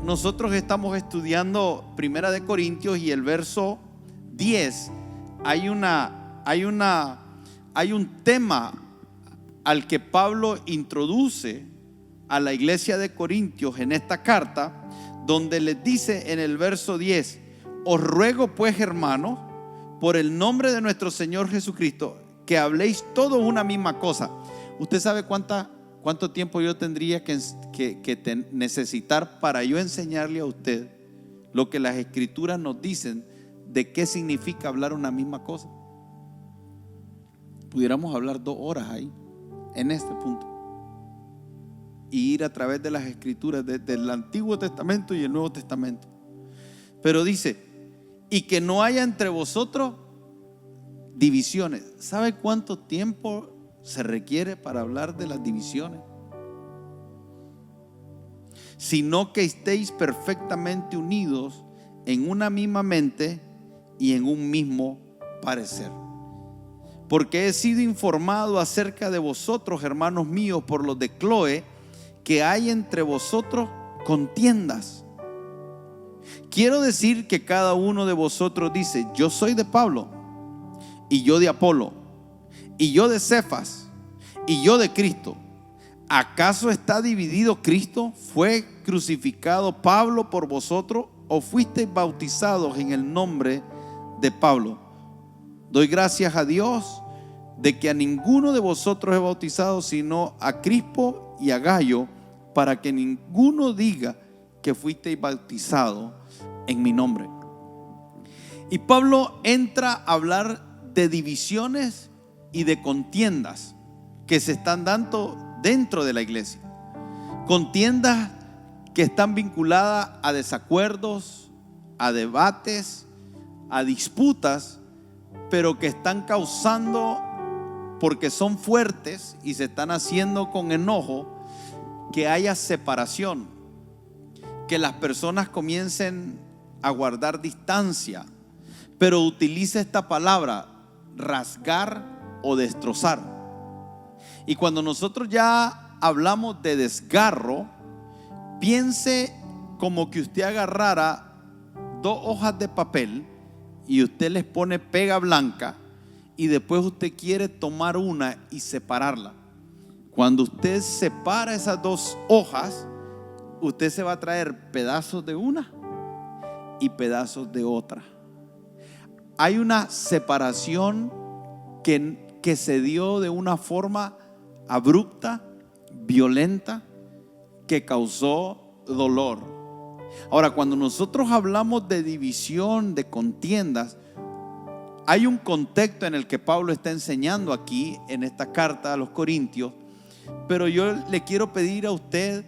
nosotros estamos estudiando Primera de Corintios y el verso 10 hay un tema al que Pablo introduce a la iglesia de Corintios en esta carta, donde les dice en el verso 10: os ruego pues, hermanos, por el nombre de nuestro Señor Jesucristo, que habléis todos una misma cosa. ¿Usted sabe cuánto tiempo yo tendría que necesitar para yo enseñarle a usted lo que las escrituras nos dicen de qué significa hablar una misma cosa? Pudiéramos hablar 2 horas ahí, en este punto, y ir a través de las escrituras desde el Antiguo Testamento y el Nuevo Testamento. Pero dice: y que no haya entre vosotros divisiones. ¿Sabe cuánto tiempo se requiere para hablar de las divisiones? Sino que estéis perfectamente unidos en una misma mente y en un mismo parecer. Porque he sido informado acerca de vosotros, hermanos míos, por los de Cloé, que hay entre vosotros contiendas. Quiero decir que cada uno de vosotros dice: yo soy de Pablo, y yo de Apolo, y yo de Cefas, y yo de Cristo. ¿Acaso está dividido Cristo? ¿Fue crucificado Pablo por vosotros? ¿O fuisteis bautizados en el nombre de Pablo? Doy gracias a Dios de que a ninguno de vosotros he bautizado, sino a Crispo y a Gayo, para que ninguno diga que fuisteis bautizados en mi nombre. Y Pablo entra a hablar de divisiones y de contiendas que se están dando dentro de la iglesia. Contiendas que están vinculadas a desacuerdos, a debates, a disputas, pero que están causando, porque son fuertes y se están haciendo con enojo, que haya separación, que las personas comiencen a guardar distancia. Pero utiliza esta palabra: rasgar o destrozar. Y cuando nosotros ya hablamos de desgarro, piense como que usted agarrara 2 hojas de papel y usted les pone pega blanca, y después usted quiere tomar una y separarla. Cuando usted separa esas 2 hojas, usted se va a traer pedazos de una y pedazos de otra. Hay una separación que se dio de una forma abrupta, violenta, que causó dolor. Ahora, cuando nosotros hablamos de división, de contiendas, hay un contexto en el que Pablo está enseñando aquí en esta carta a los Corintios, pero yo le quiero pedir a usted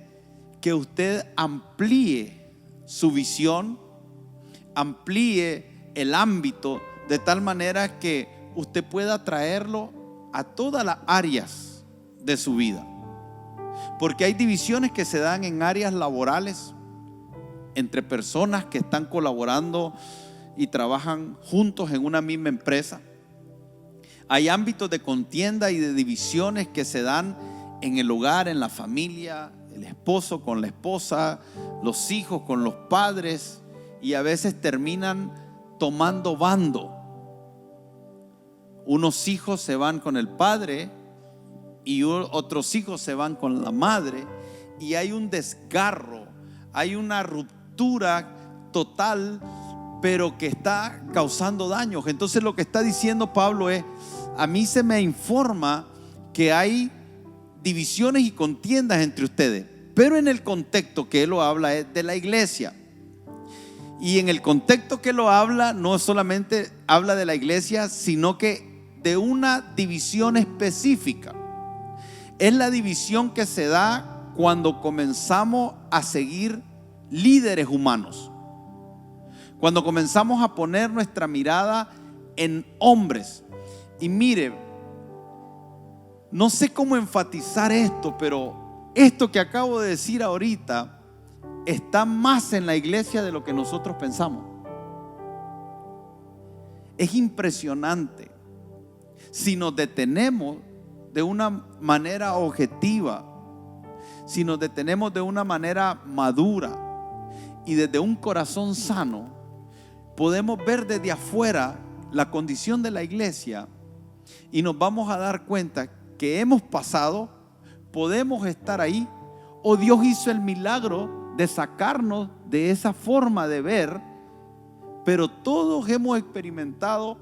que usted amplíe su visión, amplíe el ámbito, de tal manera que usted pueda traerlo a todas las áreas de su vida. Porque hay divisiones que se dan en áreas laborales, entre personas que están colaborando y trabajan juntos en una misma empresa. Hay ámbitos de contienda y de divisiones que se dan en el hogar, en la familia, el esposo con la esposa, los hijos con los padres, y a veces terminan tomando bando. Unos hijos se van con el padre y otros hijos se van con la madre, y hay un desgarro, hay una ruptura total, pero que está causando daños. Entonces lo que está diciendo Pablo es: a mí se me informa que hay divisiones y contiendas entre ustedes, pero en el contexto que él lo habla es de la iglesia. Y en el contexto que lo habla, no solamente habla de la iglesia, sino que de una división específica. Es la división que se da cuando comenzamos a seguir líderes humanos, cuando comenzamos a poner nuestra mirada en hombres. Y mire, no sé cómo enfatizar esto, pero esto que acabo de decir ahorita está más en la iglesia de lo que nosotros pensamos. Es impresionante. Si nos detenemos de una manera objetiva, si nos detenemos de una manera madura y desde un corazón sano podemos ver desde afuera la condición de la iglesia y nos vamos a dar cuenta que hemos pasado, podemos estar ahí, o Dios hizo el milagro de sacarnos de esa forma de ver, pero todos hemos experimentado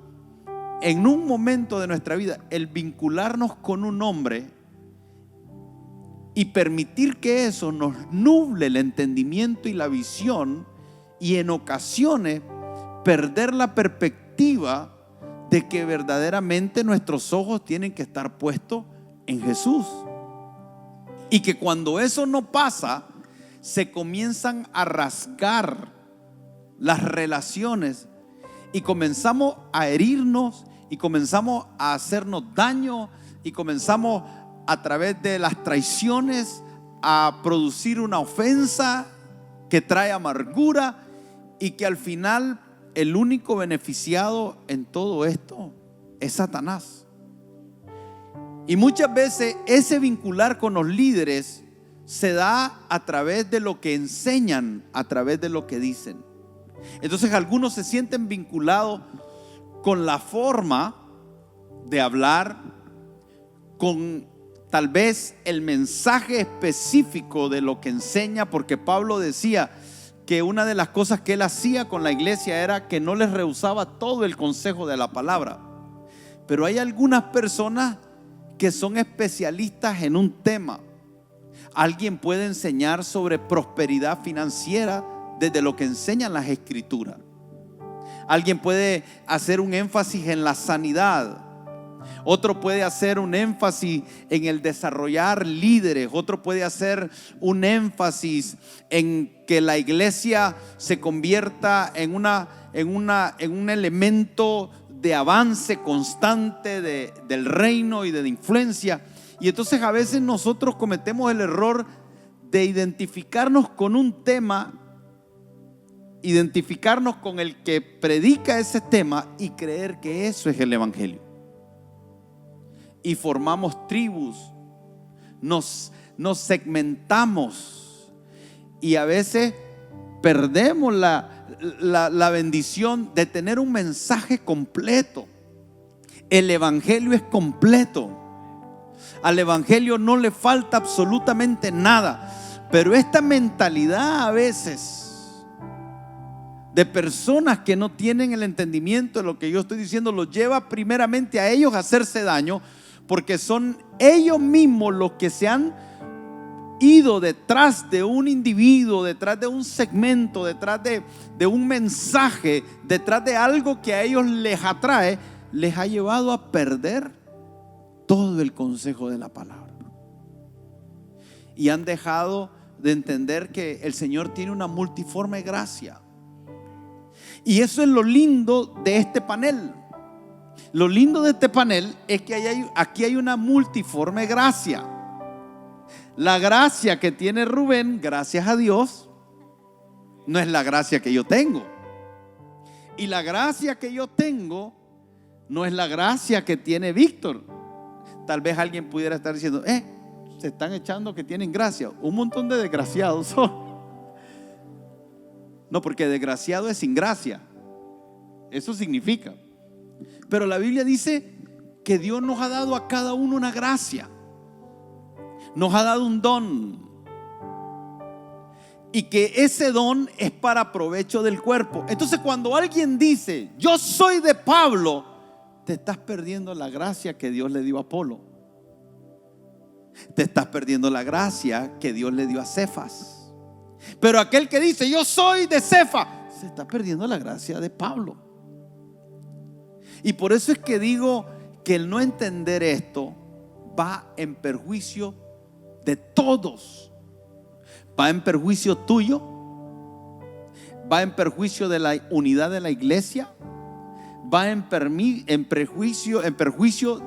en un momento de nuestra vida el vincularnos con un hombre y permitir que eso nos nuble el entendimiento y la visión, y en ocasiones perder la perspectiva de que verdaderamente nuestros ojos tienen que estar puestos en Jesús. Y que cuando eso no pasa, se comienzan a rasgar las relaciones y comenzamos a herirnos y comenzamos a hacernos daño y comenzamos a través de las traiciones a producir una ofensa que trae amargura, y que al final el único beneficiado en todo esto es Satanás. Y muchas veces ese vincular con los líderes se da a través de lo que enseñan, a través de lo que dicen. Entonces algunos se sienten vinculados con la forma de hablar, con tal vez el mensaje específico de lo que enseña, porque Pablo decía que una de las cosas que él hacía con la iglesia era que no les rehusaba todo el consejo de la palabra. Pero hay algunas personas que son especialistas en un tema. Alguien puede enseñar sobre prosperidad financiera desde lo que enseñan las escrituras. Alguien puede hacer un énfasis en la sanidad. Otro puede hacer un énfasis en el desarrollar líderes. Otro puede hacer un énfasis en que la iglesia se convierta en un elemento de avance constante del reino y de influencia. Y entonces a veces nosotros cometemos el error de identificarnos con un tema, identificarnos con el que predica ese tema y creer que eso es el evangelio. Y formamos tribus, nos segmentamos y a veces perdemos la bendición de tener un mensaje completo. El evangelio es completo. Al evangelio no le falta absolutamente nada. Pero esta mentalidad a veces de personas que no tienen el entendimiento de lo que yo estoy diciendo los lleva primeramente a ellos a hacerse daño, porque son ellos mismos los que se han ido detrás de un individuo, detrás de un segmento, detrás de un mensaje, detrás de algo que a ellos les atrae, les ha llevado a perder todo el consejo de la palabra. Y han dejado de entender que el Señor tiene una multiforme gracia. Y eso es lo lindo de este panel. Lo lindo de este panel es que aquí hay una multiforme gracia. La gracia que tiene Rubén, gracias a Dios, no es la gracia que yo tengo. Y la gracia que yo tengo no es la gracia que tiene Víctor. Tal vez alguien pudiera estar diciendo, se están echando que tienen gracia. Un montón de desgraciados son. No, porque desgraciado es sin gracia. Eso significa. Pero la Biblia dice que Dios nos ha dado a cada uno una gracia. Nos ha dado un don. Y que ese don es para provecho del cuerpo. Entonces cuando alguien dice, yo soy de Pablo, te estás perdiendo la gracia que Dios le dio a Apolo. Te estás perdiendo la gracia que Dios le dio a Cefas. Pero aquel que dice, yo soy de Cefas, se está perdiendo la gracia de Pablo. Y por eso es que digo que el no entender esto va en perjuicio de todos. Va en perjuicio tuyo, va en perjuicio de la unidad de la iglesia, va en perjuicio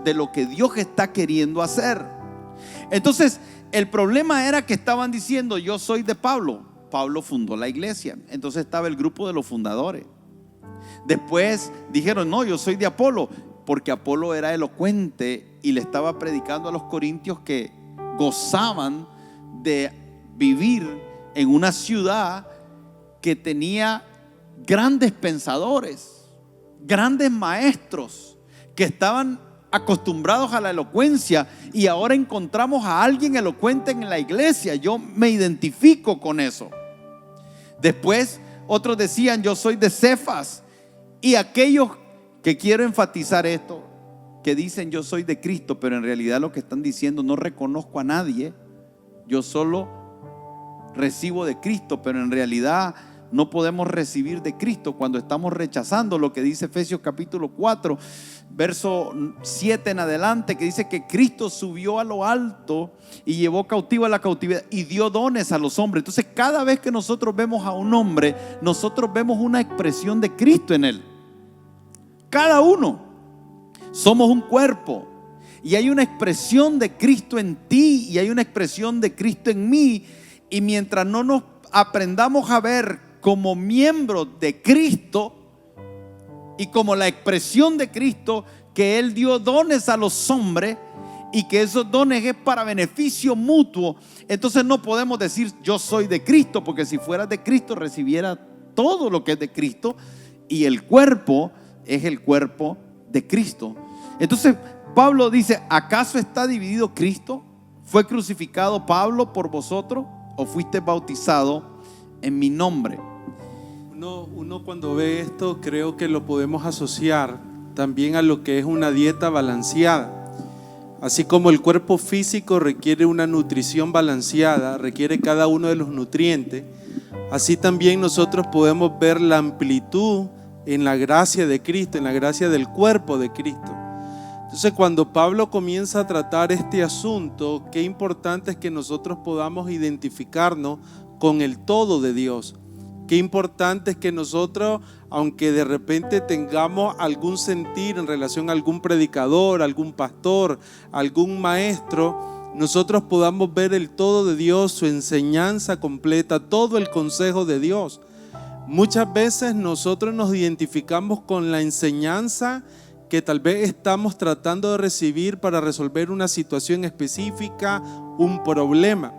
de lo que Dios está queriendo hacer. Entonces el problema era que estaban diciendo, yo soy de Pablo. Pablo fundó la iglesia. Entonces estaba el grupo de los fundadores. Después dijeron, no, yo soy de Apolo, porque Apolo era elocuente y le estaba predicando a los corintios que gozaban de vivir en una ciudad que tenía grandes pensadores, grandes maestros que estaban acostumbrados a la elocuencia, y ahora encontramos a alguien elocuente en la iglesia. Yo me identifico con eso. Después otros decían: yo soy de Cefas. Y aquellos que, quiero enfatizar esto, que dicen yo soy de Cristo, pero en realidad lo que están diciendo: no reconozco a nadie, yo solo recibo de Cristo. Pero en realidad no podemos recibir de Cristo cuando estamos rechazando lo que dice Efesios capítulo 4 verso 7 en adelante, que dice que Cristo subió a lo alto y llevó cautivo a la cautividad y dio dones a los hombres. Entonces, cada vez que nosotros vemos a un hombre, nosotros vemos una expresión de Cristo en él. Cada uno somos un cuerpo y hay una expresión de Cristo en ti y hay una expresión de Cristo en mí. Y mientras no nos aprendamos a ver como miembros de Cristo y como la expresión de Cristo, que Él dio dones a los hombres y que esos dones es para beneficio mutuo, entonces no podemos decir yo soy de Cristo, porque si fueras de Cristo recibiera todo lo que es de Cristo, y el cuerpo es el cuerpo de Cristo. Entonces Pablo dice: ¿acaso está dividido Cristo? ¿Fue crucificado Pablo por vosotros o fuiste bautizado en mi nombre? Uno cuando ve esto, creo que lo podemos asociar también a lo que es una dieta balanceada. Así como el cuerpo físico requiere una nutrición balanceada, requiere cada uno de los nutrientes, así también nosotros podemos ver la amplitud en la gracia de Cristo, en la gracia del cuerpo de Cristo. Entonces, cuando Pablo comienza a tratar este asunto, qué importante es que nosotros podamos identificarnos con el todo de Dios. Qué importante es que nosotros, aunque de repente tengamos algún sentir en relación a algún predicador, algún pastor, algún maestro, nosotros podamos ver el todo de Dios, su enseñanza completa, todo el consejo de Dios. Muchas veces nosotros nos identificamos con la enseñanza que tal vez estamos tratando de recibir para resolver una situación específica, un problema.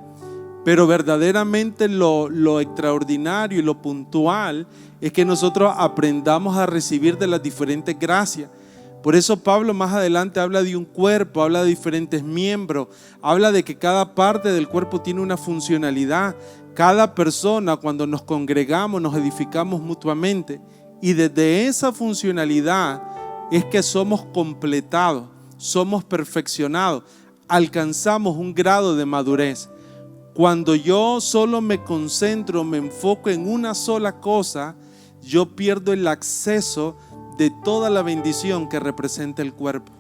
Pero verdaderamente lo extraordinario y lo puntual es que nosotros aprendamos a recibir de las diferentes gracias. Por eso Pablo más adelante habla de un cuerpo, habla de diferentes miembros, habla de que cada parte del cuerpo tiene una funcionalidad. Cada persona, cuando nos congregamos, nos edificamos mutuamente, y desde esa funcionalidad es que somos completados, somos perfeccionados, alcanzamos un grado de madurez. Cuando yo solo me concentro, me enfoco en una sola cosa, yo pierdo el acceso de toda la bendición que representa el cuerpo.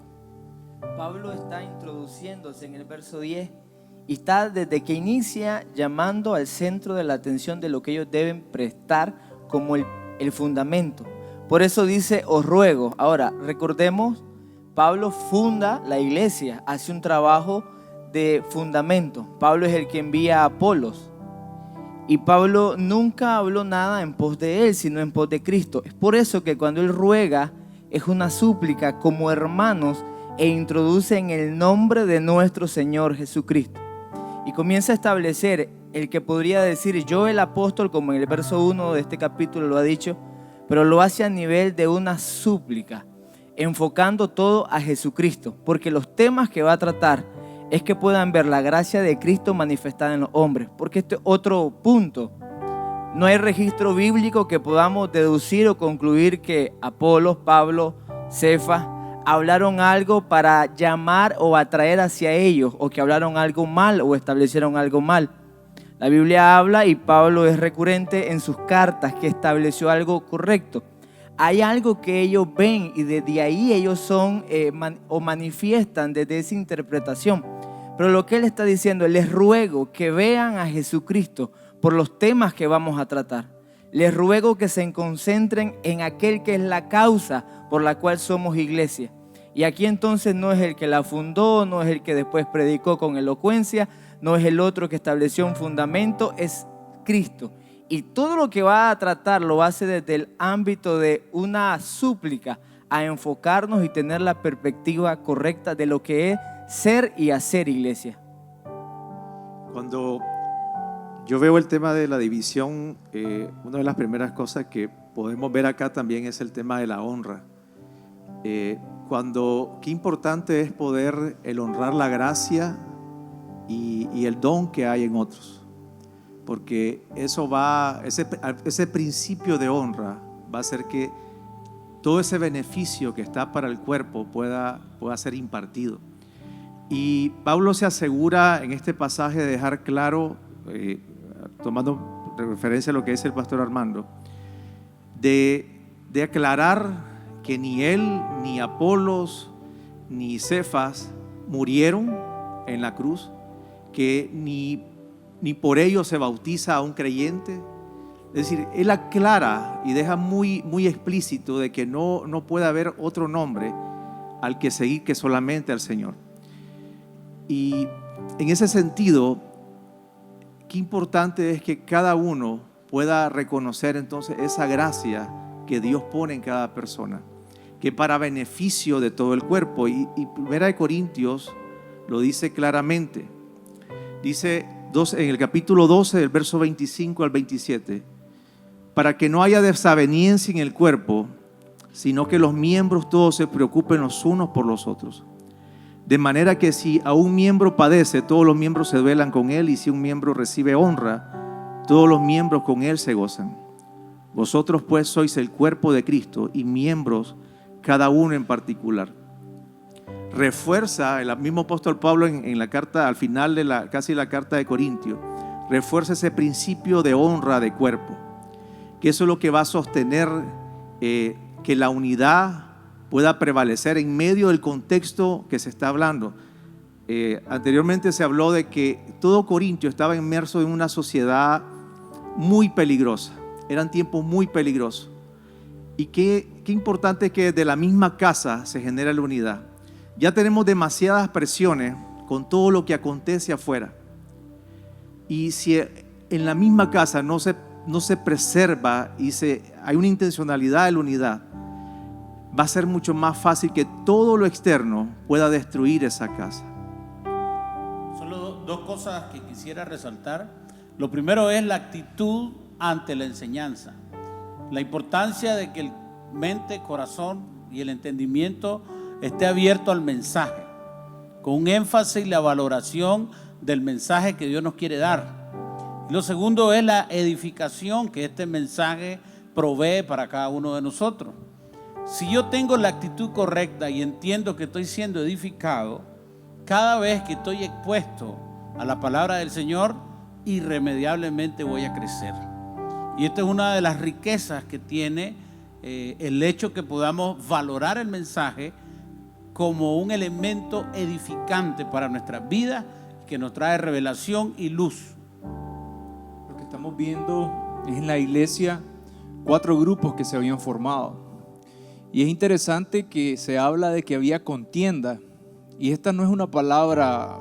Pablo está introduciéndose en el verso 10 y está desde que inicia llamando al centro de la atención de lo que ellos deben prestar como el fundamento. Por eso dice: os ruego. Ahora, recordemos, Pablo funda la iglesia, hace un trabajo de fundamento. Pablo es el que envía a Apolos, y Pablo nunca habló nada en pos de él, sino en pos de Cristo. Es por eso que cuando él ruega es una súplica como hermanos, e introduce en el nombre de nuestro Señor Jesucristo, y comienza a establecer el que podría decir yo el apóstol, como en el verso 1 de este capítulo lo ha dicho, pero lo hace a nivel de una súplica, enfocando todo a Jesucristo, porque los temas que va a tratar es que puedan ver la gracia de Cristo manifestada en los hombres. Porque este otro punto, no hay registro bíblico que podamos deducir o concluir que Apolos, Pablo, Cefas hablaron algo para llamar o atraer hacia ellos, o que hablaron algo mal o establecieron algo mal. La Biblia habla, y Pablo es recurrente en sus cartas, que estableció algo correcto. Hay algo que ellos ven y desde ahí ellos son manifiestan desde esa interpretación. Pero lo que él está diciendo: les ruego que vean a Jesucristo por los temas que vamos a tratar. Les ruego que se concentren en aquel que es la causa por la cual somos iglesia. Y aquí entonces no es el que la fundó, no es el que después predicó con elocuencia, no es el otro que estableció un fundamento, es Cristo. Y todo lo que va a tratar lo hace desde el ámbito de una súplica a enfocarnos y tener la perspectiva correcta de lo que es ser y hacer iglesia. Cuando Yo veo el tema de la división, una de las primeras cosas que podemos ver acá también es el tema de la honra. Qué importante es poder el honrar la gracia y el don que hay en otros, porque eso ese principio de honra va a hacer que todo ese beneficio que está para el cuerpo pueda ser impartido. Y Pablo se asegura en este pasaje de dejar claro, tomando referencia a lo que dice el pastor Armando, de aclarar que ni él, ni Apolos, ni Cefas murieron en la cruz, que ni por ello se bautiza a un creyente. Es decir, él aclara y deja muy, muy explícito de que no puede haber otro nombre al que seguir que solamente al Señor. Y en ese sentido, qué importante es que cada uno pueda reconocer entonces esa gracia que Dios pone en cada persona, que para beneficio de todo el cuerpo. Y 1 Corintios lo dice claramente. Dice en el capítulo 12, del verso 25 al 27, para que no haya desaveniencia en el cuerpo, sino que los miembros todos se preocupen los unos por los otros. De manera que si a un miembro padece, todos los miembros se duelan con él, y si un miembro recibe honra, todos los miembros con él se gozan. Vosotros pues sois el cuerpo de Cristo y miembros cada uno en particular. Refuerza el mismo apóstol Pablo en la carta, al final de casi la carta de Corintios, refuerza ese principio de honra de cuerpo, que eso es lo que va a sostener que la unidad pueda prevalecer en medio del contexto que se está hablando. Anteriormente se habló de que todo Corintio estaba inmerso en una sociedad muy peligrosa, eran tiempos muy peligrosos, y qué importante es que de la misma casa se genera la unidad. Ya tenemos demasiadas presiones con todo lo que acontece afuera, y si en la misma casa no se preserva y hay una intencionalidad de la unidad, va a ser mucho más fácil que todo lo externo pueda destruir esa casa. Solo dos cosas que quisiera resaltar. Lo primero es la actitud ante la enseñanza. La importancia de que el mente, corazón y el entendimiento esté abierto al mensaje, con un énfasis y la valoración del mensaje que Dios nos quiere dar. Y lo segundo es la edificación que este mensaje provee para cada uno de nosotros. Si yo tengo la actitud correcta y entiendo que estoy siendo edificado, cada vez que estoy expuesto a la palabra del Señor, irremediablemente voy a crecer. Y esta es una de las riquezas que tiene el hecho que podamos valorar el mensaje como un elemento edificante para nuestras vidas, que nos trae revelación y luz. Lo que estamos viendo es en la iglesia 4 grupos que se habían formado. Y es interesante que se habla de que había contienda. Y esta no es una palabra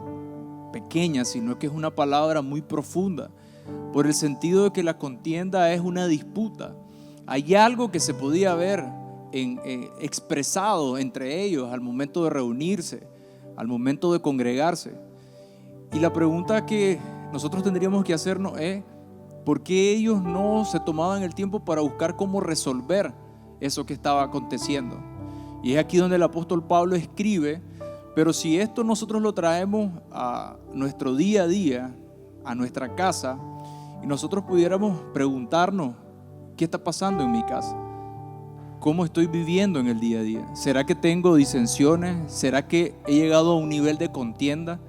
pequeña, sino que es una palabra muy profunda, por el sentido de que la contienda es una disputa. Hay algo que se podía ver expresado entre ellos al momento de reunirse, al momento de congregarse. Y la pregunta que nosotros tendríamos que hacernos es: ¿por qué ellos no se tomaban el tiempo para buscar cómo resolver eso que estaba aconteciendo? Y es aquí donde el apóstol Pablo escribe: pero si esto nosotros lo traemos a nuestro día a día, a nuestra casa, y nosotros pudiéramos preguntarnos: ¿qué está pasando en mi casa? ¿Cómo estoy viviendo en el día a día? ¿Será que tengo disensiones? ¿Será que he llegado a un nivel de contienda?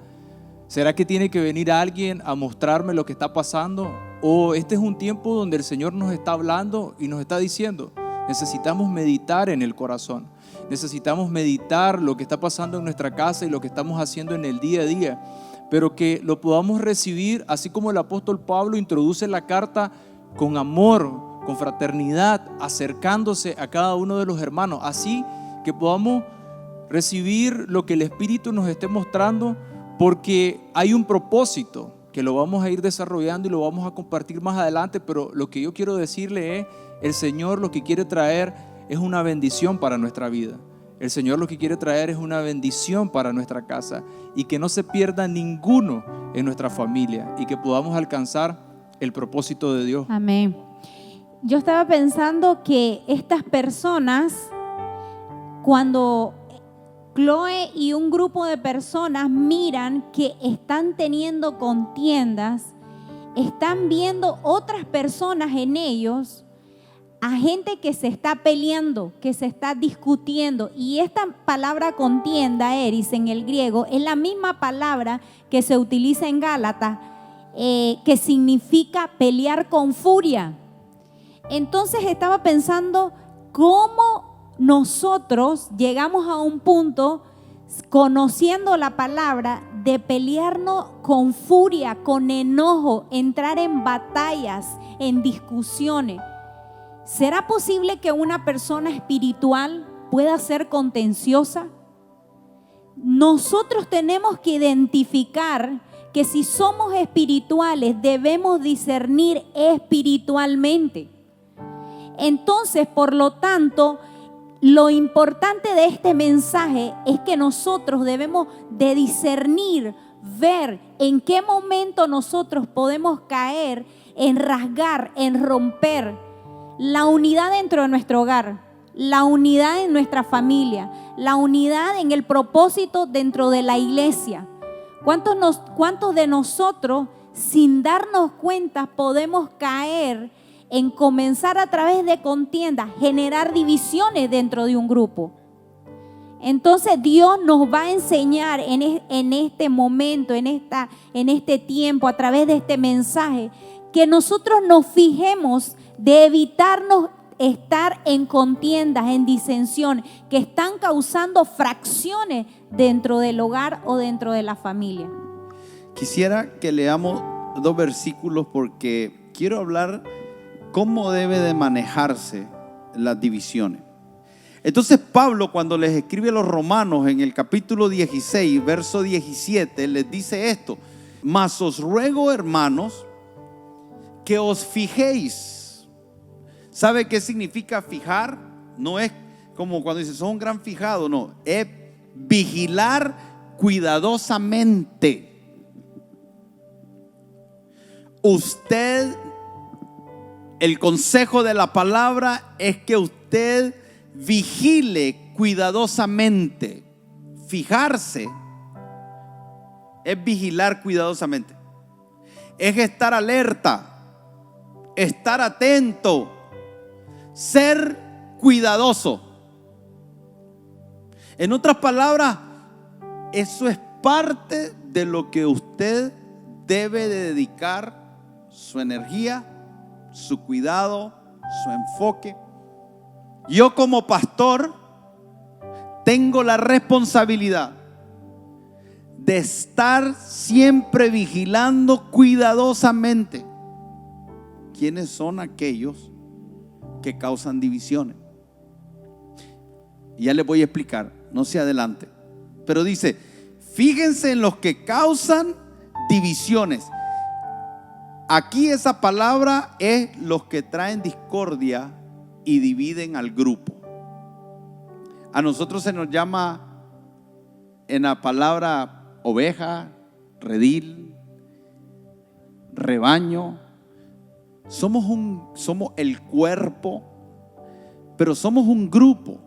¿Será que tiene que venir alguien a mostrarme lo que está pasando? ¿O este es un tiempo donde el Señor nos está hablando y nos está diciendo: necesitamos meditar en el corazón, necesitamos meditar lo que está pasando en nuestra casa y lo que estamos haciendo en el día a día, pero que lo podamos recibir así como el apóstol Pablo introduce la carta, con amor, con fraternidad, acercándose a cada uno de los hermanos, así que podamos recibir lo que el Espíritu nos esté mostrando, porque hay un propósito que lo vamos a ir desarrollando y lo vamos a compartir más adelante. Pero lo que yo quiero decirle es: el Señor lo que quiere traer es una bendición para nuestra vida. El Señor lo que quiere traer es una bendición para nuestra casa, y que no se pierda ninguno en nuestra familia, y que podamos alcanzar el propósito de Dios. Amén. Yo estaba pensando que estas personas, cuando Chloe y un grupo de personas miran que están teniendo contiendas, están viendo otras personas en ellos, a gente que se está peleando, que se está discutiendo. Y esta palabra contienda, eris, en el griego, es la misma palabra que se utiliza en Gálatas, que significa pelear con furia. Entonces estaba pensando cómo nosotros llegamos a un punto, conociendo la palabra, de pelearnos con furia, con enojo, entrar en batallas, en discusiones. ¿Será posible que una persona espiritual pueda ser contenciosa? Nosotros tenemos que identificar que si somos espirituales debemos discernir espiritualmente. Entonces, por lo tanto, lo importante de este mensaje es que nosotros debemos de discernir, ver en qué momento nosotros podemos caer en rasgar, en romper la unidad dentro de nuestro hogar, la unidad en nuestra familia, la unidad en el propósito dentro de la iglesia. ¿Cuántos de nosotros, sin darnos cuenta, podemos caer en comenzar a través de contiendas, generar divisiones dentro de un grupo? Entonces Dios nos va a enseñar en este momento, en este tiempo, a través de este mensaje, que nosotros nos fijemos de evitarnos estar en contiendas, en disensión, que están causando fracciones dentro del hogar o dentro de la familia. Quisiera que leamos 2 versículos porque quiero hablar cómo debe de manejarse las divisiones. Entonces Pablo, cuando les escribe a los romanos en el capítulo 16, verso 17, les dice esto: mas os ruego, hermanos, que os fijéis. ¿Sabe qué significa fijar? No es como cuando dice sos un gran fijado, no, es vigilar cuidadosamente. Usted, el consejo de la palabra es que usted vigile cuidadosamente. Fijarse es vigilar cuidadosamente, es estar alerta, estar atento, ser cuidadoso. En otras palabras, eso es parte de lo que usted debe de dedicar su energía, su cuidado, su enfoque. Yo como pastor tengo la responsabilidad de estar siempre vigilando cuidadosamente quiénes son aquellos que causan divisiones. Y ya les voy a explicar, no se adelante. Pero dice, fíjense en los que causan divisiones. Aquí esa palabra es los que traen discordia y dividen al grupo. A nosotros se nos llama en la palabra oveja, redil, rebaño. Somos el cuerpo, pero somos un grupo.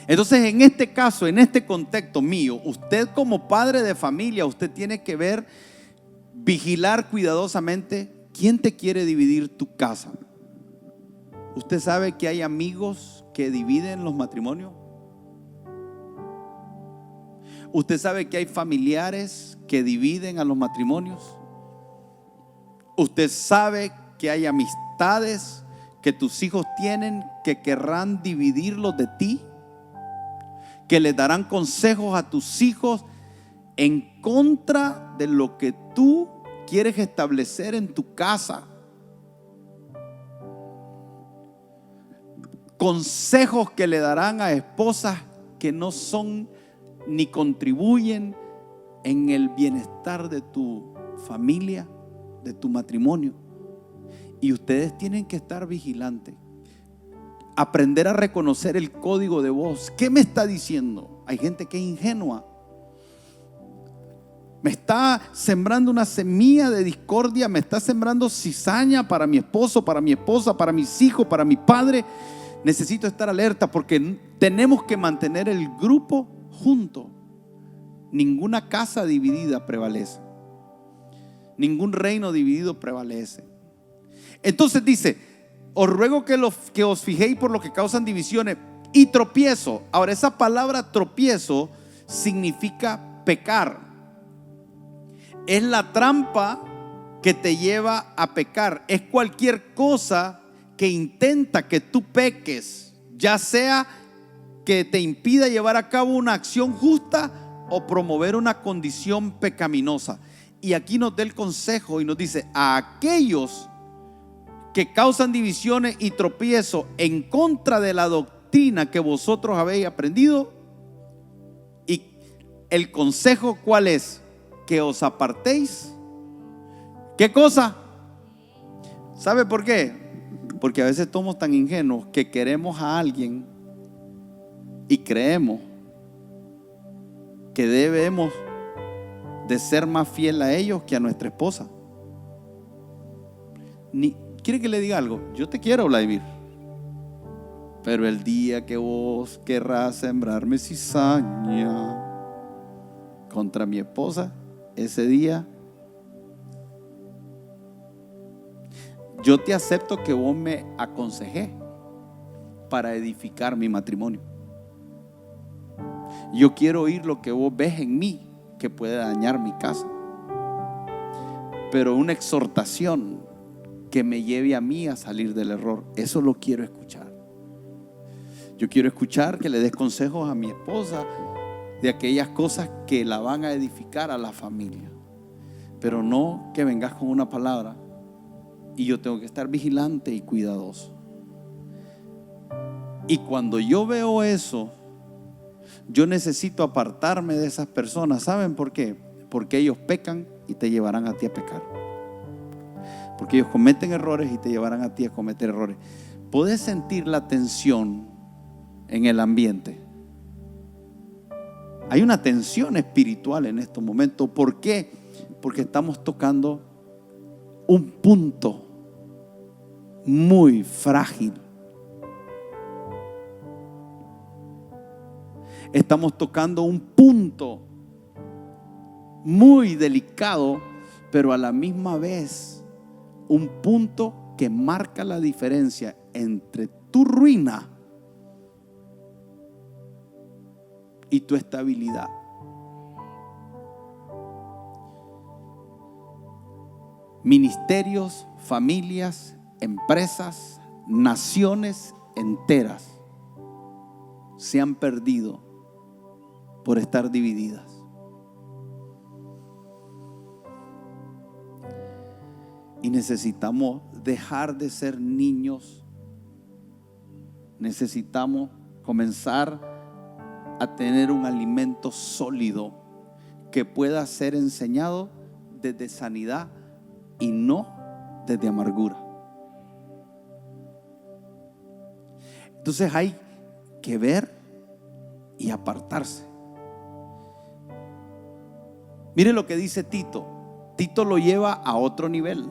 Entonces, en este caso, en este contexto mío, usted como padre de familia, usted tiene que ver, vigilar cuidadosamente quién te quiere dividir tu casa. ¿Usted sabe que hay amigos que dividen los matrimonios? ¿Usted sabe que hay familiares que dividen a los matrimonios? ¿Usted sabe que hay amistades que tus hijos tienen que querrán dividirlos de ti? Que les darán consejos a tus hijos en contra de lo que tú quieres establecer en tu casa. Consejos que le darán a esposas que no son ni contribuyen en el bienestar de tu familia, de tu matrimonio. Y ustedes tienen que estar vigilantes. Aprender a reconocer el código de voz. ¿Qué me está diciendo? Hay gente que es ingenua. me está sembrando una semilla de discordia, me está sembrando cizaña para mi esposo, para mi esposa, para mis hijos, para mi padre. Necesito estar alerta porque tenemos que mantener el grupo junto. Ninguna casa dividida prevalece. Ningún reino dividido prevalece. Entonces dice, os ruego que os fijéis por lo que causan divisiones y tropiezo. Ahora, esa palabra tropiezo significa pecar. Es la trampa que te lleva a pecar. Es cualquier cosa que intenta que tú peques, ya sea que te impida llevar a cabo una acción justa o promover una condición pecaminosa. Y aquí nos da el consejo y nos dice: a aquellos que causan divisiones y tropiezo en contra de la doctrina que vosotros habéis aprendido. Y el consejo, ¿cuál es? Que os apartéis. ¿Qué cosa? ¿Sabe por qué? Porque a veces somos tan ingenuos que queremos a alguien y creemos que debemos de ser más fiel a ellos que a nuestra esposa. ¿Quiere que le diga algo? Yo te quiero, Vladimir, pero el día que vos querrás sembrarme cizaña contra mi esposa, ese día yo te acepto que vos me aconsejé para edificar mi matrimonio. Yo quiero oír lo que vos ves en mí que puede dañar mi casa, pero una exhortación que me lleve a mí a salir del error, eso lo quiero escuchar. Yo quiero escuchar que le des consejos a mi esposa de aquellas cosas que la van a edificar a la familia, pero no que vengas con una palabra y yo tengo que estar vigilante y cuidadoso. Y cuando yo veo eso, yo necesito apartarme de esas personas. ¿Saben por qué? Porque ellos pecan y te llevarán a ti a pecar. Porque ellos cometen errores y te llevarán a ti a cometer errores. ¿Podés sentir la tensión en el ambiente? Hay una tensión espiritual en estos momentos. ¿Por qué? Porque estamos tocando un punto muy frágil. Estamos tocando un punto muy delicado, pero a la misma vez un punto que marca la diferencia entre tu ruina y tu estabilidad. Ministerios, familias, empresas, naciones enteras se han perdido por estar divididas. Y necesitamos dejar de ser niños. Necesitamos comenzar a tener un alimento sólido que pueda ser enseñado desde sanidad y no desde amargura. Entonces hay que ver y apartarse. Mire lo que dice Tito. Tito lo lleva a otro nivel,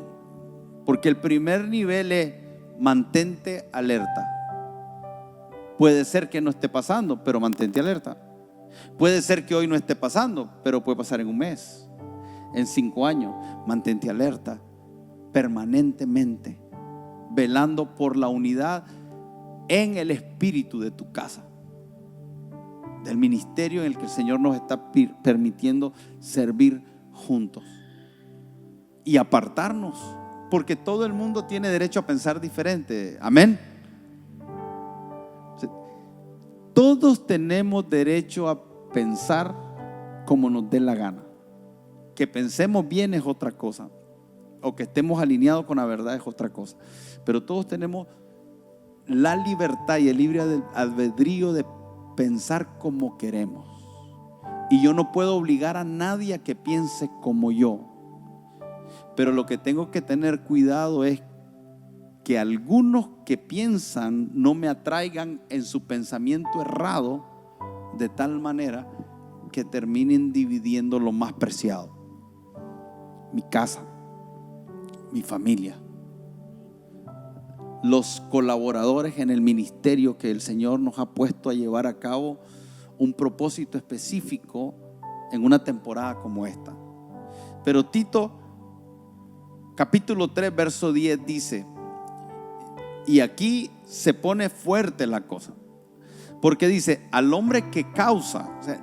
porque el primer nivel es mantente alerta. Puede ser que no esté pasando, pero mantente alerta. Puede ser que hoy no esté pasando, pero puede pasar en un mes, en 5 años. Mantente alerta permanentemente, velando por la unidad en el espíritu de tu casa, del ministerio en el que el Señor nos está permitiendo servir juntos. Y apartarnos, porque todo el mundo tiene derecho a pensar diferente. Amén. Todos tenemos derecho a pensar como nos dé la gana. Que pensemos bien es otra cosa, o que estemos alineados con la verdad es otra cosa. Pero todos tenemos la libertad y el libre albedrío de pensar como queremos. Y yo no puedo obligar a nadie a que piense como yo. Pero lo que tengo que tener cuidado es que algunos que piensan no me atraigan en su pensamiento errado, de tal manera que terminen dividiendo lo más preciado. mi casa, mi familia, los colaboradores en el ministerio que el Señor nos ha puesto a llevar a cabo un propósito específico en una temporada como esta. Pero Tito capítulo 3 verso 10 dice, y aquí se pone fuerte la cosa, porque dice, al hombre que causa, o sea,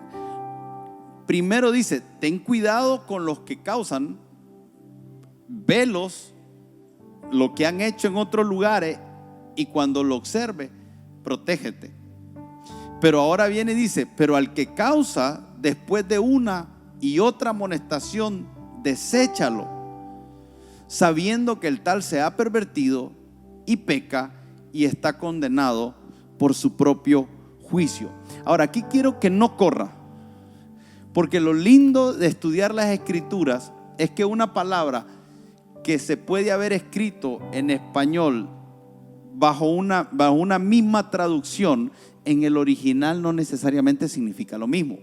primero dice, ten cuidado con los que causan, velos lo que han hecho en otros lugares y cuando lo observe, protégete. Pero ahora viene y dice, pero al que causa después de una y otra amonestación, deséchalo, sabiendo que el tal se ha pervertido y peca y está condenado por su propio juicio. Ahora aquí quiero que no corra, porque lo lindo de estudiar las escrituras es que una palabra que se puede haber escrito en español bajo una misma traducción, en el original no necesariamente significa lo mismo.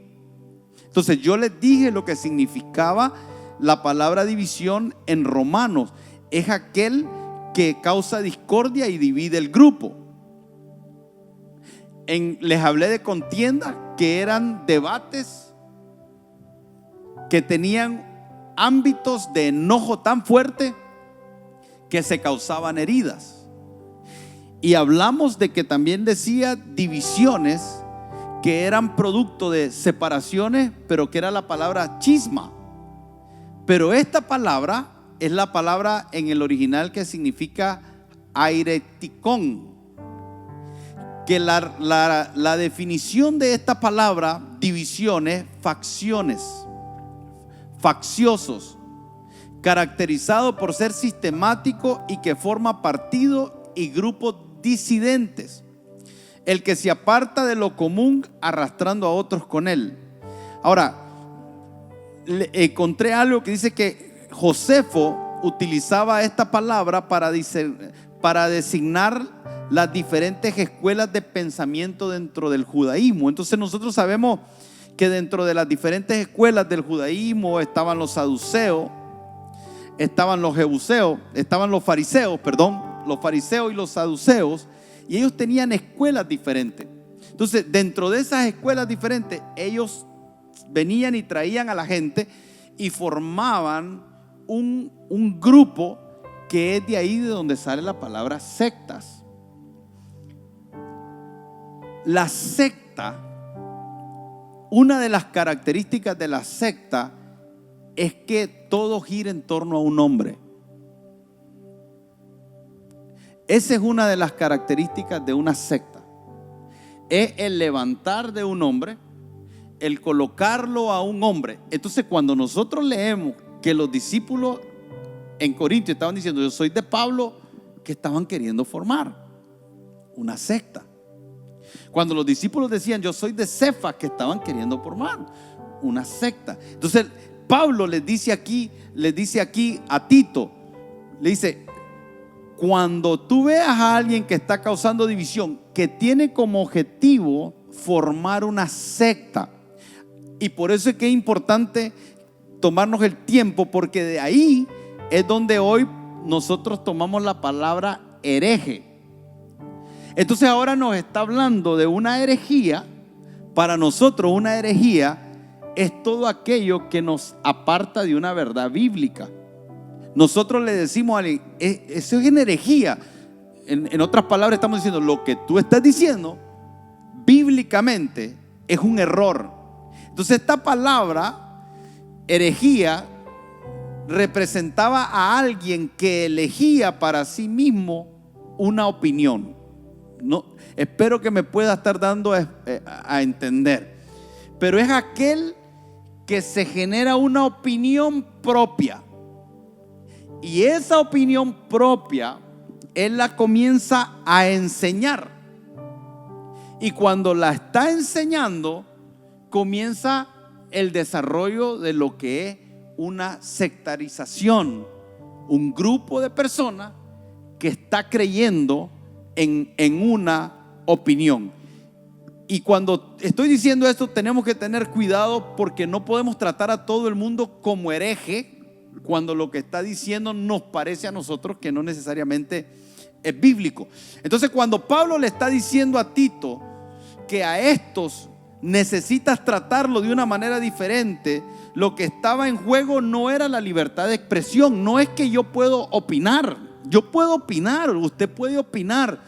Entonces yo les dije lo que significaba la palabra división en Romanos. Es aquel que causa discordia y divide el grupo. Les hablé de contiendas, que eran debates que tenían ámbitos de enojo tan fuerte que se causaban heridas. Y hablamos de que también decía divisiones que eran producto de separaciones, pero que era la palabra chisma. Pero esta palabra es la palabra en el original que significa aireticón, que la definición de esta palabra división es facciones, facciosos, caracterizado por ser sistemático y que forma partido y grupos disidentes, el que se aparta de lo común arrastrando a otros con él. Ahora, encontré algo que dice que Josefo utilizaba esta palabra para designar las diferentes escuelas de pensamiento dentro del judaísmo. Entonces nosotros sabemos que dentro de las diferentes escuelas del judaísmo estaban los saduceos, estaban los jebuseos, estaban los fariseos y los saduceos, y ellos tenían escuelas diferentes. Entonces dentro de esas escuelas diferentes ellos venían y traían a la gente y formaban un grupo que es de ahí de donde sale la palabra sectas. La secta, una de las características de la secta es que todo gira en torno a un hombre. Esa es una de las características de una secta. Es el levantar de un hombre, el colocarlo a un hombre. Entonces cuando nosotros leemos que los discípulos en Corinto estaban diciendo yo soy de Pablo, que estaban queriendo formar una secta. Cuando los discípulos decían yo soy de Cefas, que estaban queriendo formar una secta. Entonces Pablo les dice aquí a Tito, le dice, cuando tú veas a alguien que está causando división, que tiene como objetivo formar una secta, y por eso es que es importante tomarnos el tiempo, porque de ahí es donde hoy nosotros tomamos la palabra hereje. Entonces ahora nos está hablando de una herejía. Para nosotros una herejía es todo aquello que nos aparta de una verdad bíblica. Nosotros le decimos a alguien, eso es una herejía. En otras palabras estamos diciendo, lo que tú estás diciendo bíblicamente es un error. Entonces esta palabra herejía representaba a alguien que elegía para sí mismo una opinión. No, espero que me pueda estar dando a entender. Pero es aquel que se genera una opinión propia. Y esa opinión propia, él la comienza a enseñar. Y cuando la está enseñando, comienza el desarrollo de lo que es una sectarización. Un grupo de personas que está creyendo en una opinión. Y cuando estoy diciendo esto, tenemos que tener cuidado, porque no podemos tratar a todo el mundo como hereje, cuando lo que está diciendo nos parece a nosotros que no necesariamente es bíblico. Entonces, cuando Pablo le está diciendo a Tito que a estos necesitas tratarlo de una manera diferente, lo que estaba en juego no era la libertad de expresión. No es que yo puedo opinar, yo puedo opinar, usted puede opinar.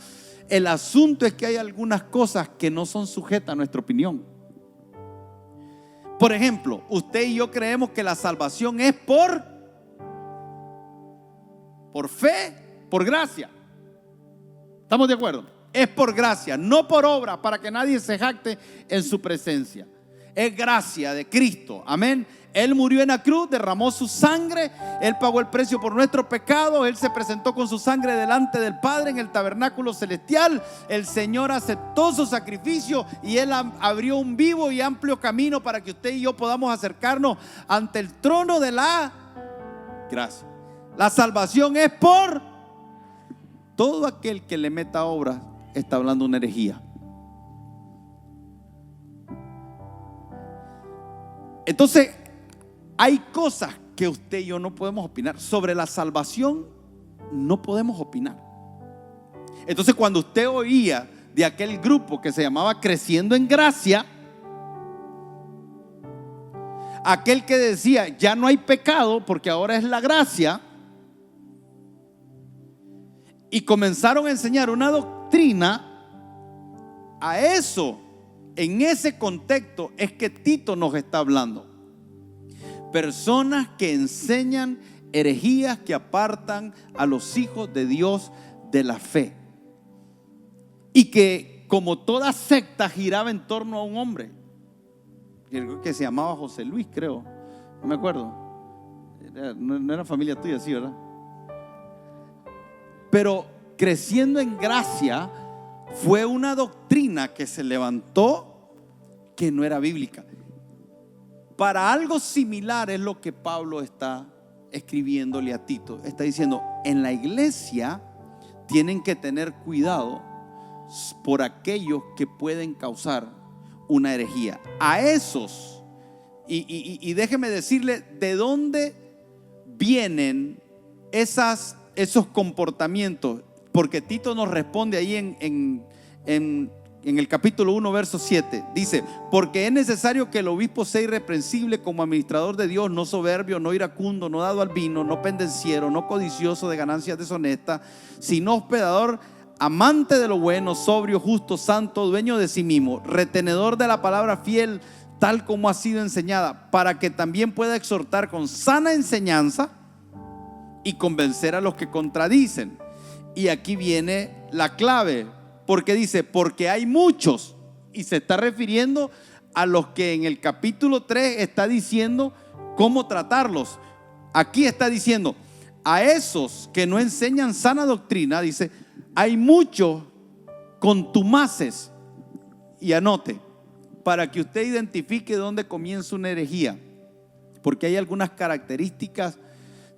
El asunto es que hay algunas cosas que no son sujetas a nuestra opinión. Por ejemplo, usted y yo creemos que la salvación es por fe, por gracia. ¿Estamos de acuerdo? Es por gracia, no por obra, para que nadie se jacte en su presencia. Es gracia de Cristo, amén. Él murió en la cruz, derramó su sangre, Él pagó el precio por nuestro pecado, Él se presentó con su sangre delante del Padre en el tabernáculo celestial. El Señor aceptó su sacrificio y Él abrió un vivo y amplio camino para que usted y yo podamos acercarnos ante el trono de la gracia. La salvación es por todo aquel que le meta obras. Está hablando una herejía. Entonces, hay cosas que usted y yo no podemos opinar. Sobre la salvación no podemos opinar. Entonces, cuando usted oía de aquel grupo que se llamaba Creciendo en Gracia, aquel que decía ya no hay pecado porque ahora es la gracia, y comenzaron a enseñar una doctrina, a eso, en ese contexto es que Tito nos está hablando. Personas que enseñan herejías que apartan a los hijos de Dios de la fe, y que como toda secta giraba en torno a un hombre que se llamaba José Luis, creo, no me acuerdo, no era familia tuya, sí, ¿verdad? Pero Creciendo en Gracia fue una doctrina que se levantó que no era bíblica. Para algo similar es lo que Pablo está escribiéndole a Tito. Está diciendo, en la iglesia tienen que tener cuidado por aquellos que pueden causar una herejía. A esos, y déjeme decirle de dónde vienen esos comportamientos, porque Tito nos responde ahí en el capítulo 1, verso 7. Dice, porque es necesario que el obispo sea irreprensible como administrador de Dios, no soberbio, no iracundo, no dado al vino, no pendenciero, no codicioso de ganancias deshonestas, sino hospedador, amante de lo bueno, sobrio, justo, santo, dueño de sí mismo, retenedor de la palabra fiel, tal como ha sido enseñada, para que también pueda exhortar con sana enseñanza y convencer a los que contradicen. Y aquí viene la clave, porque dice, porque hay muchos, y se está refiriendo a los que en el capítulo 3 está diciendo cómo tratarlos. Aquí está diciendo, a esos que no enseñan sana doctrina, dice, hay muchos contumaces. Y anote, para que usted identifique dónde comienza una herejía, porque hay algunas características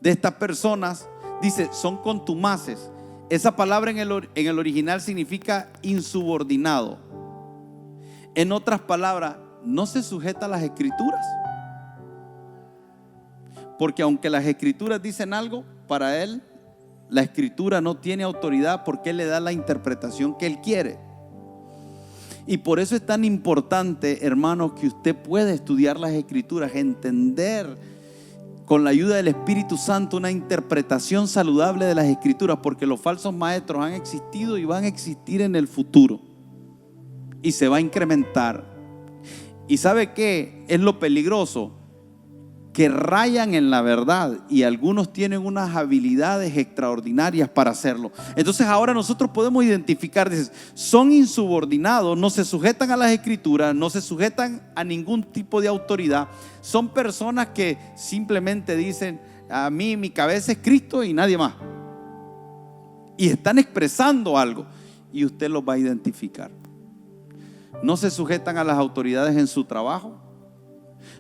de estas personas. Dice, son contumaces. Esa palabra en el original significa insubordinado. En otras palabras, no se sujeta a las escrituras. Porque aunque las escrituras dicen algo, para él la escritura no tiene autoridad, porque él le da la interpretación que él quiere. Y por eso es tan importante, hermanos, que usted pueda estudiar las escrituras, entender con la ayuda del Espíritu Santo una interpretación saludable de las escrituras, porque los falsos maestros han existido y van a existir en el futuro, y se va a incrementar. ¿Y sabe qué es lo peligroso? Que rayan en la verdad, y algunos tienen unas habilidades extraordinarias para hacerlo. Entonces ahora nosotros podemos identificar, dices, son insubordinados, no se sujetan a las escrituras, no se sujetan a ningún tipo de autoridad. Son personas que simplemente dicen, a mí mi cabeza es Cristo y nadie más, y están expresando algo, y usted los va a identificar. No se sujetan a las autoridades en su trabajo,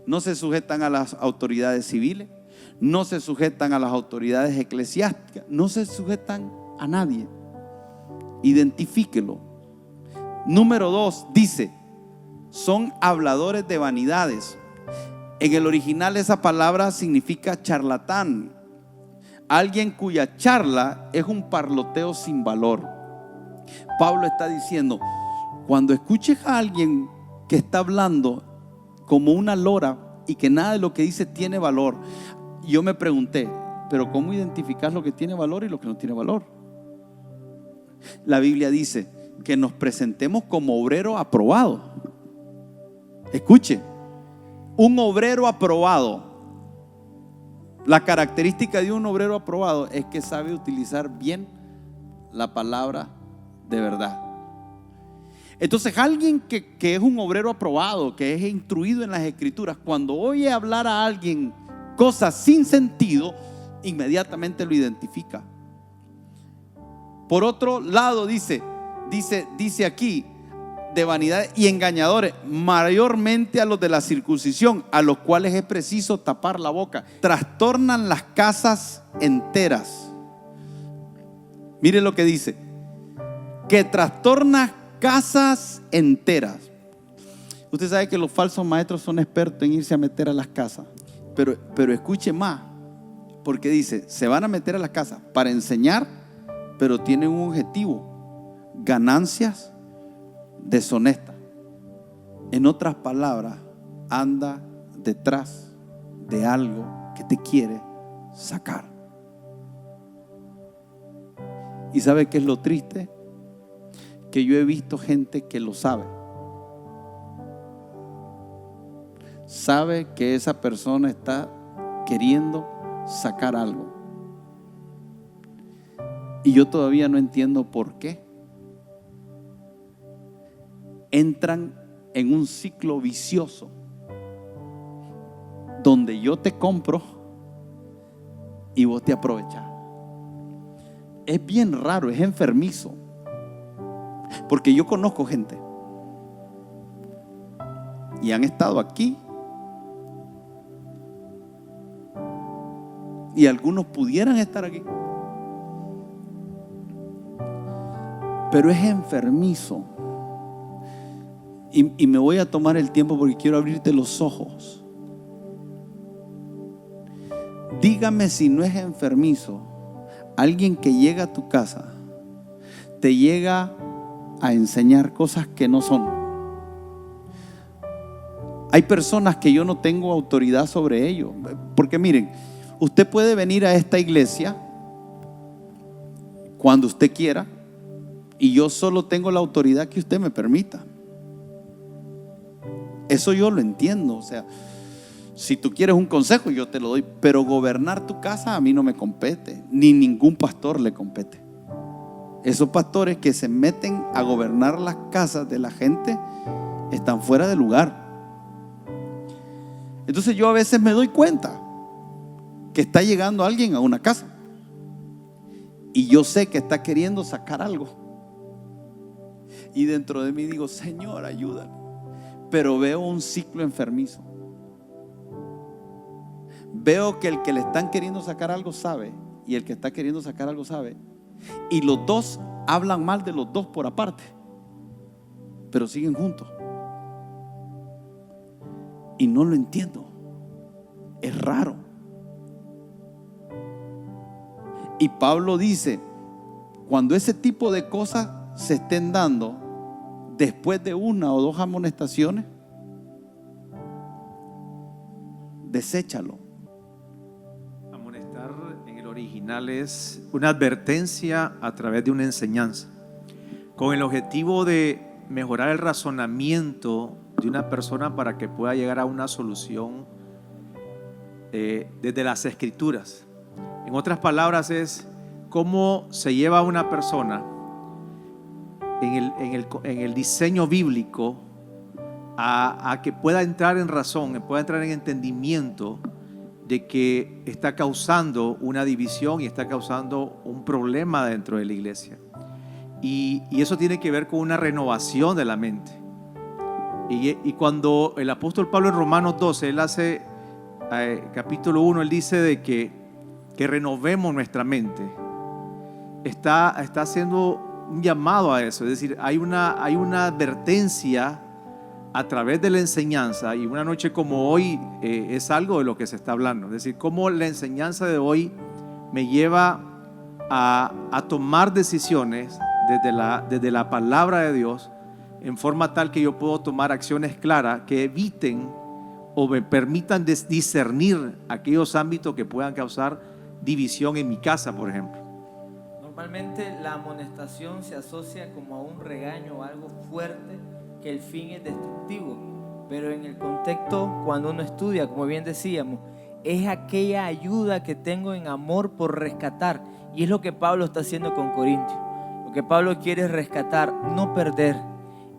no se sujetan a las autoridades civiles, no se sujetan a las autoridades eclesiásticas, no se sujetan a nadie. Identifíquelo. Número 2, dice, son habladores de vanidades. En el original esa palabra significa charlatán, alguien cuya charla es un parloteo sin valor. Pablo está diciendo, cuando escuches a alguien que está hablando como una lora y que nada de lo que dice tiene valor, yo me pregunté, pero ¿cómo identificas lo que tiene valor y lo que no tiene valor? La Biblia dice que nos presentemos como obrero aprobado. Escuche, un obrero aprobado. La característica de un obrero aprobado es que sabe utilizar bien la palabra de verdad. Entonces alguien que es un obrero aprobado, que es instruido en las escrituras, cuando oye hablar a alguien cosas sin sentido, inmediatamente lo identifica. Por otro lado dice aquí, de vanidad y engañadores, mayormente a los de la circuncisión, a los cuales es preciso tapar la boca. Trastornan las casas enteras. Mire lo que dice, que trastorna casas enteras. Usted sabe que los falsos maestros son expertos en irse a meter a las casas, pero escuche más, porque dice, se van a meter a las casas para enseñar, pero tienen un objetivo: ganancias deshonestas. En otras palabras, anda detrás de algo que te quiere sacar. ¿Y sabe qué es lo triste? Que yo he visto gente que lo sabe. Sabe que esa persona está queriendo sacar algo. Y yo todavía no entiendo por qué. Entran en un ciclo vicioso donde yo te compro y vos te aprovechás. Es bien raro, es enfermizo. Porque yo conozco gente y han estado aquí, y algunos pudieran estar aquí, pero es enfermizo. Y me voy a tomar el tiempo porque quiero abrirte los ojos. Dígame si no es enfermizo alguien que llega a tu casa, te llega a enseñar cosas que no son. Hay personas que yo no tengo autoridad sobre ellos, porque miren, usted puede venir a esta iglesia cuando usted quiera y yo solo tengo la autoridad que usted me permita. Eso yo lo entiendo. O sea, si tú quieres un consejo yo te lo doy, pero gobernar tu casa a mí no me compete, ni ningún pastor le compete. Esos pastores que se meten a gobernar las casas de la gente están fuera de lugar. Entonces yo a veces me doy cuenta que está llegando alguien a una casa y yo sé que está queriendo sacar algo, y dentro de mí digo, Señor, ayúdame. Pero veo un ciclo enfermizo. Veo que el que le están queriendo sacar algo sabe, y el que está queriendo sacar algo sabe, y los dos hablan mal de los dos por aparte, pero siguen juntos. Y no lo entiendo. Es raro. Y Pablo dice, cuando ese tipo de cosas se estén dando después de una o dos amonestaciones, deséchalo. Amonestar en el original es una advertencia a través de una enseñanza, con el objetivo de mejorar el razonamiento de una persona para que pueda llegar a una solución desde las escrituras. En otras palabras, es cómo se lleva a una persona en el diseño bíblico a que pueda entrar en razón, pueda entrar en entendimiento de que está causando una división y está causando un problema dentro de la iglesia. Y eso tiene que ver con una renovación de la mente. Y cuando el apóstol Pablo en Romanos 12, él hace capítulo 1, él dice de que renovemos nuestra mente, está haciendo un llamado a eso. Es decir, hay una advertencia a través de la enseñanza, y una noche como hoy es algo de lo que se está hablando, es decir, cómo la enseñanza de hoy me lleva a tomar decisiones desde la palabra de Dios, en forma tal que yo puedo tomar acciones claras que eviten o me permitan discernir aquellos ámbitos que puedan causar división en mi casa, por ejemplo. Normalmente la amonestación se asocia como a un regaño o algo fuerte que el fin es destructivo, pero en el contexto, cuando uno estudia, como bien decíamos, es aquella ayuda que tengo en amor por rescatar, y es lo que Pablo está haciendo con Corintios. Lo que Pablo quiere es rescatar, no perder.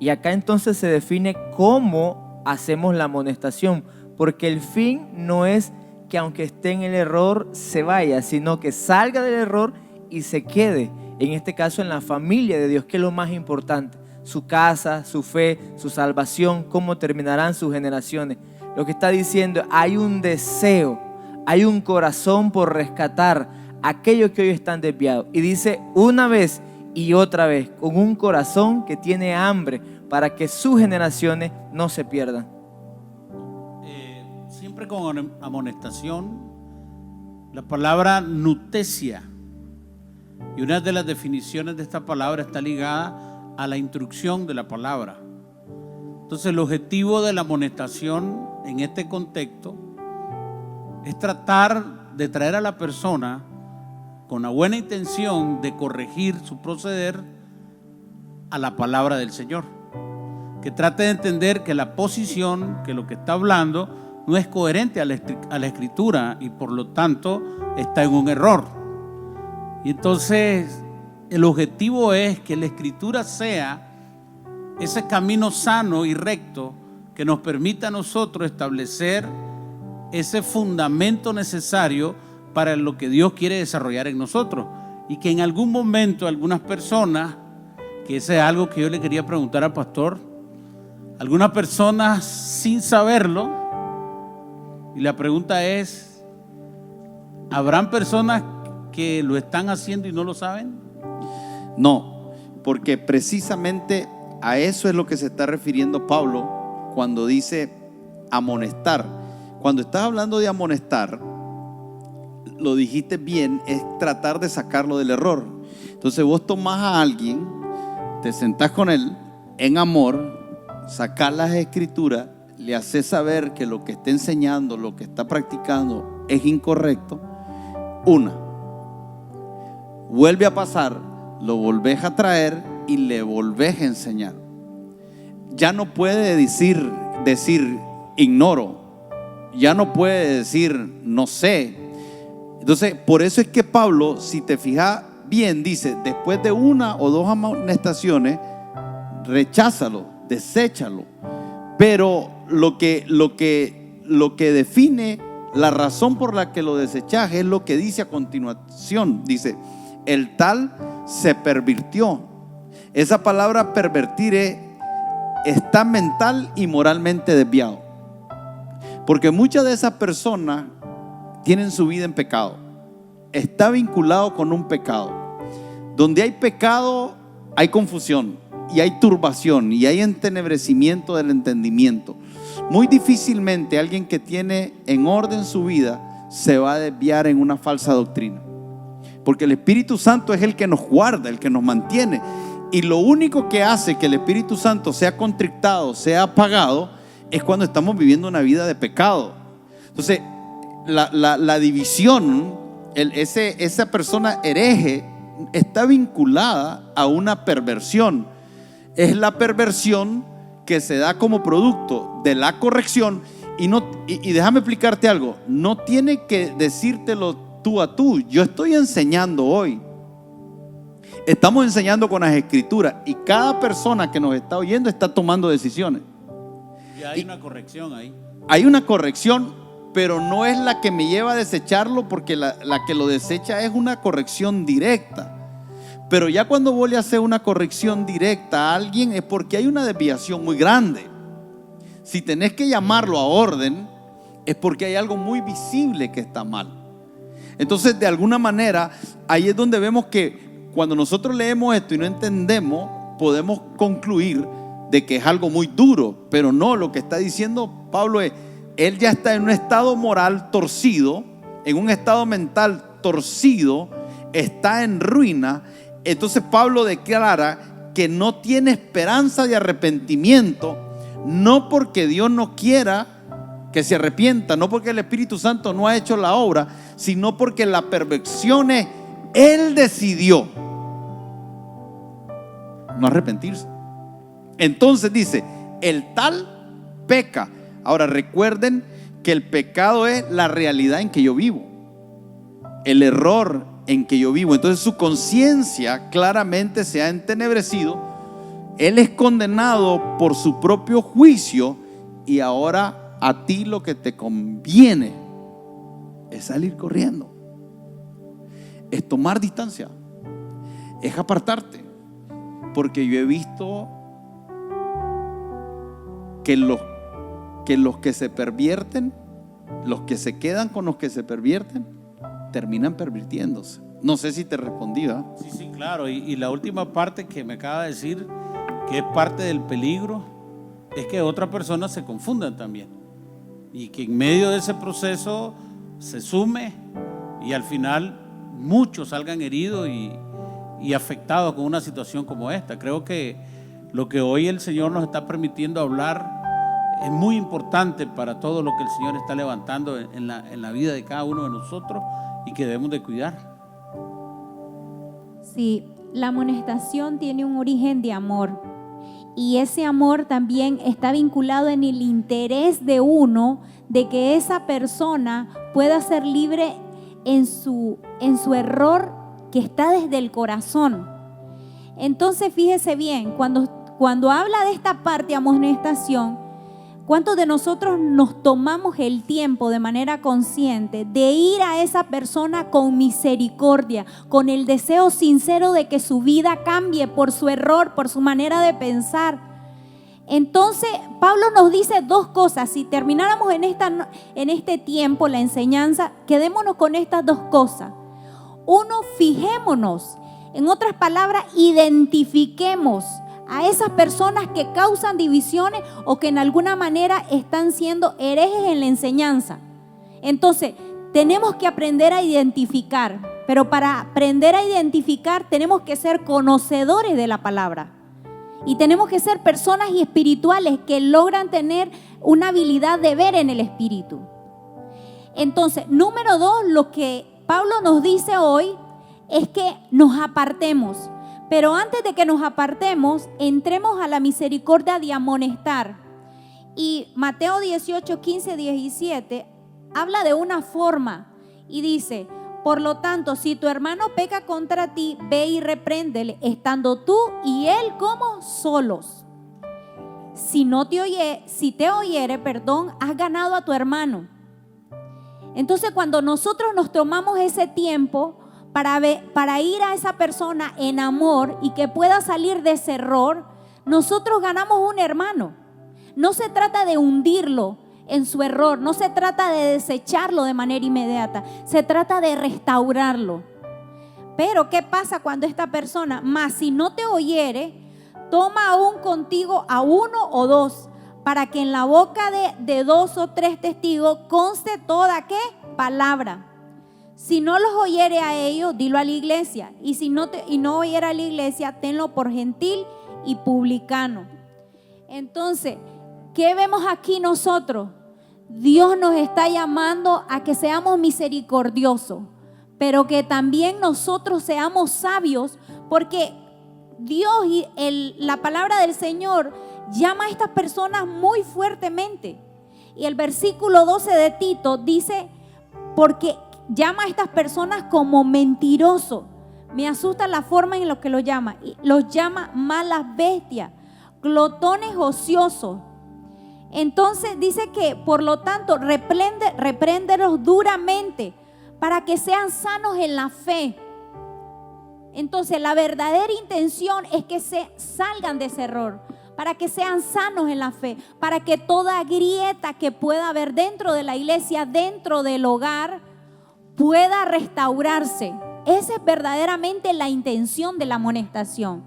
Y acá entonces se define cómo hacemos la amonestación, porque el fin no es que aunque esté en el error se vaya, sino que salga del error y se quede, en este caso en la familia de Dios, que es lo más importante, su casa, su fe, su salvación, cómo terminarán sus generaciones. Lo que está diciendo, hay un deseo, hay un corazón por rescatar a aquellos que hoy están desviados, y dice una vez y otra vez, con un corazón que tiene hambre para que sus generaciones no se pierdan. Siempre con amonestación, la palabra nutesia, y una de las definiciones de esta palabra está ligada a la instrucción de la palabra. Entonces el objetivo de la amonestación en este contexto es tratar de traer a la persona con la buena intención de corregir su proceder a la palabra del Señor, que trate de entender que la posición, que lo que está hablando no es coherente a la escritura y por lo tanto está en un error. Y entonces el objetivo es que la escritura sea ese camino sano y recto que nos permita a nosotros establecer ese fundamento necesario para lo que Dios quiere desarrollar en nosotros. Y que en algún momento algunas personas, que ese es algo que yo le quería preguntar al pastor, algunas personas sin saberlo, y la pregunta es, ¿habrán personas que lo están haciendo y no lo saben? No, porque precisamente a eso es lo que se está refiriendo Pablo cuando dice amonestar. Cuando estás hablando de amonestar, lo dijiste bien, es tratar de sacarlo del error. Entonces vos tomás a alguien, te sentás con él en amor, sacás las escrituras, le haces saber que lo que está enseñando, lo que está practicando es incorrecto. Vuelve a pasar, lo volvés a traer y le volvés a enseñar. Ya no puede decir ignoro, ya no puede decir no sé. Entonces, por eso es que Pablo, si te fijas bien, dice, después de una o dos amonestaciones, recházalo, deséchalo. Pero lo que define la razón por la que lo desechás es lo que dice a continuación. Dice, el tal se pervirtió. Esa palabra pervertir está mental y moralmente desviado. Porque muchas de esas personas tienen su vida en pecado. Está vinculado con un pecado. Donde hay pecado, hay confusión y hay turbación y hay entenebrecimiento del entendimiento. Muy difícilmente alguien que tiene en orden su vida se va a desviar en una falsa doctrina. Porque el Espíritu Santo es el que nos guarda, el que nos mantiene. Y lo único que hace que el Espíritu Santo sea contrictado, sea apagado, es cuando estamos viviendo una vida de pecado. Entonces, la división, esa persona hereje está vinculada a una perversión. Es la perversión que se da como producto de la corrección. Y déjame explicarte algo, no tiene que decírtelo tú a tú. Yo estoy enseñando hoy. Estamos enseñando con las escrituras y cada persona que nos está oyendo está tomando decisiones. Y hay una corrección ahí. Hay una corrección, pero no es la que me lleva a desecharlo, porque la que lo desecha es una corrección directa. Pero ya cuando vos le haces una corrección directa a alguien es porque hay una desviación muy grande. Si tenés que llamarlo a orden, es porque hay algo muy visible que está mal. Entonces, de alguna manera, ahí es donde vemos que cuando nosotros leemos esto y no entendemos, podemos concluir de que es algo muy duro, pero no, lo que está diciendo Pablo es, él ya está en un estado moral torcido, en un estado mental torcido, está en ruina. Entonces Pablo declara que no tiene esperanza de arrepentimiento, no porque Dios no quiera que se arrepienta, no porque el Espíritu Santo no ha hecho la obra, sino porque la perversión es, él decidió no arrepentirse. Entonces dice, el tal peca. Ahora recuerden que el pecado es la realidad en que yo vivo, el error en que yo vivo. Entonces su conciencia claramente se ha entenebrecido, él es condenado por su propio juicio, y ahora a ti lo que te conviene es salir corriendo, es tomar distancia, es apartarte, porque yo he visto que los que se pervierten, los que se quedan con los que se pervierten, terminan pervirtiéndose. No sé si te respondí, ¿verdad? Sí, claro. Y la última parte que me acaba de decir, que es parte del peligro, es que otras personas se confundan también. Y que en medio de ese proceso se sume y al final muchos salgan heridos y afectados con una situación como esta. Creo que lo que hoy el Señor nos está permitiendo hablar es muy importante para todo lo que el Señor está levantando en la vida de cada uno de nosotros y que debemos de cuidar. Sí, la amonestación tiene un origen de amor, y ese amor también está vinculado en el interés de uno de que esa persona pueda ser libre en su error que está desde el corazón. Entonces fíjese bien, cuando habla de esta parte amonestación, ¿cuántos de nosotros nos tomamos el tiempo de manera consciente de ir a esa persona con misericordia, con el deseo sincero de que su vida cambie por su error, por su manera de pensar? Entonces Pablo nos dice dos cosas. Si termináramos en este tiempo la enseñanza, quedémonos con estas dos cosas. Uno, fijémonos. En otras palabras, identifiquemos a esas personas que causan divisiones o que en alguna manera están siendo herejes en la enseñanza. Entonces, tenemos que aprender a identificar, pero para aprender a identificar tenemos que ser conocedores de la palabra. Y tenemos que ser personas espirituales que logran tener una habilidad de ver en el espíritu. Entonces, número 2, lo que Pablo nos dice hoy es que nos apartemos. Pero antes de que nos apartemos, entremos a la misericordia de amonestar. Y Mateo 18, 15, 17 habla de una forma y dice: por lo tanto, si tu hermano peca contra ti, ve y repréndele, estando tú y él como solos. Si te oyere, has ganado a tu hermano. Entonces, cuando nosotros nos tomamos ese tiempo para ir a esa persona en amor y que pueda salir de ese error, nosotros ganamos un hermano. No se trata de hundirlo en su error, no se trata de desecharlo de manera inmediata, se trata de restaurarlo. Pero ¿qué pasa cuando esta persona, más si no te oyere, toma aún contigo a 1 o 2, para que en la boca de 2 o 3 testigos conste toda ¿qué? Palabra. Si no los oyere a ellos, dilo a la iglesia. Y si no oyere a la iglesia, tenlo por gentil y publicano. Entonces, ¿qué vemos aquí nosotros? Dios nos está llamando a que seamos misericordiosos, pero que también nosotros seamos sabios, porque Dios y la palabra del Señor llama a estas personas muy fuertemente. Y el versículo 12 de Tito dice, porque llama a estas personas como mentirosos. Me asusta la forma en la que los llama. Los llama malas bestias, glotones ociosos. Entonces dice que, por lo tanto, repréndelos duramente para que sean sanos en la fe. Entonces, la verdadera intención es que se salgan de ese error, para que sean sanos en la fe, para que toda grieta que pueda haber dentro de la iglesia, dentro del hogar, pueda restaurarse. Esa es verdaderamente la intención de la amonestación.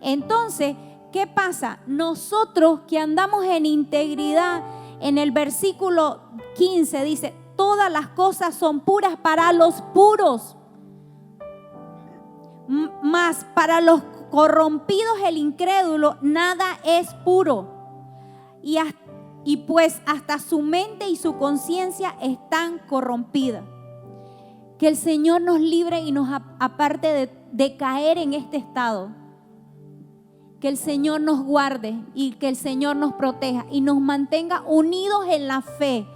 Entonces, ¿qué pasa? Nosotros que andamos en integridad, en el versículo 15 dice, todas las cosas son puras para los puros, mas para los corrompidos, el incrédulo, nada es puro. Y pues hasta su mente y su conciencia están corrompidas. Que el Señor nos libre y nos aparte de caer en este estado. Que el Señor nos guarde y que el Señor nos proteja y nos mantenga unidos en la fe.